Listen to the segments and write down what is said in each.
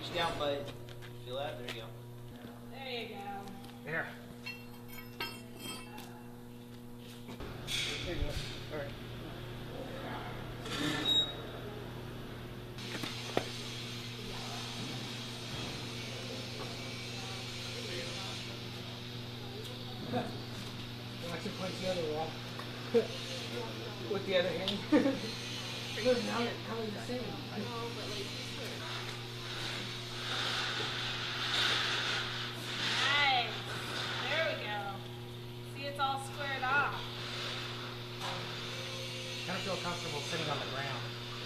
Reach down, bud. Feel that? There you go. There you go. There. There you go. All right. Watch it punch the other wall. With the other hand. Look, now it's coming the same. Nice. There we go. See, it's all squared off. Kind of feel comfortable sitting on the ground.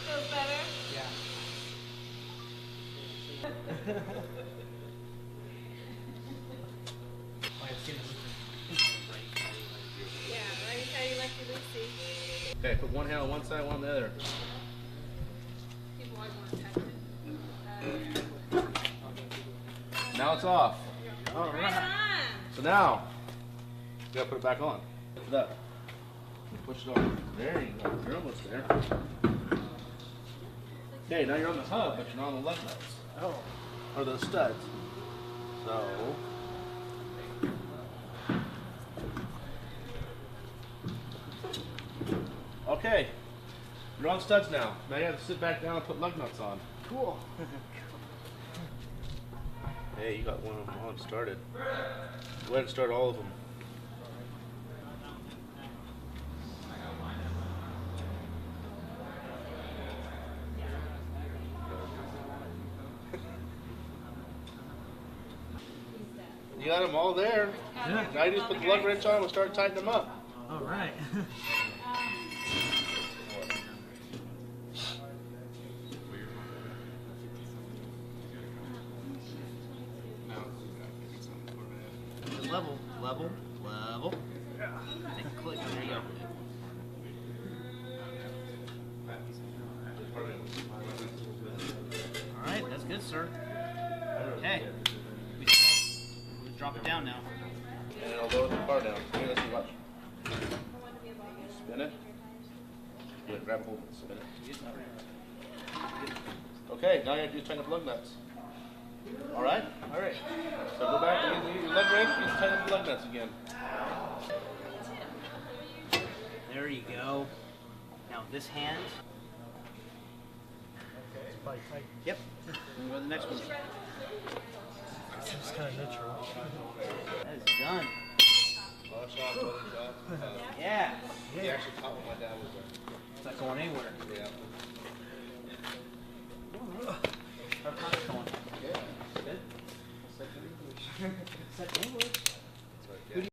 Feels better? Yeah. Yeah, right how you left your Lucy. Okay, put one hand on one side, one on the other. People always want to touch it. Now it's off. All Right right. on. So now, you gotta put it back on. Lift it up. Push it on. There you go. You're almost there. Okay, now you're on the hub, but you're not on the lug nuts. Oh. Or those studs. So. Okay. You're on studs now. Now you have to sit back down and put lug nuts on. Cool. Hey, you got one of them on started. Go ahead and start all of them. You got them all there. Yeah. Now you just put the lug wrench on and start tightening them up. All right. Level, level, level. Make a click. There you go. All right, that's good, sir. Okay. We drop it down now. And I'll lower the car down. Here, let's see, watch. Spin it. Yeah, grab a hold of it, spin it. Okay, now you have to tighten up lug nuts. All right? All right. So go back and use your lug wrench and tighten up the lug nuts again. There you go. Now this hand. Yep. We'll go to the next one. Seems kind of natural. That is done. Oh, shot. Yeah. He actually caught what my dad was doing. It's not going anywhere. Yeah. How's it going? Yeah. Good. Second English.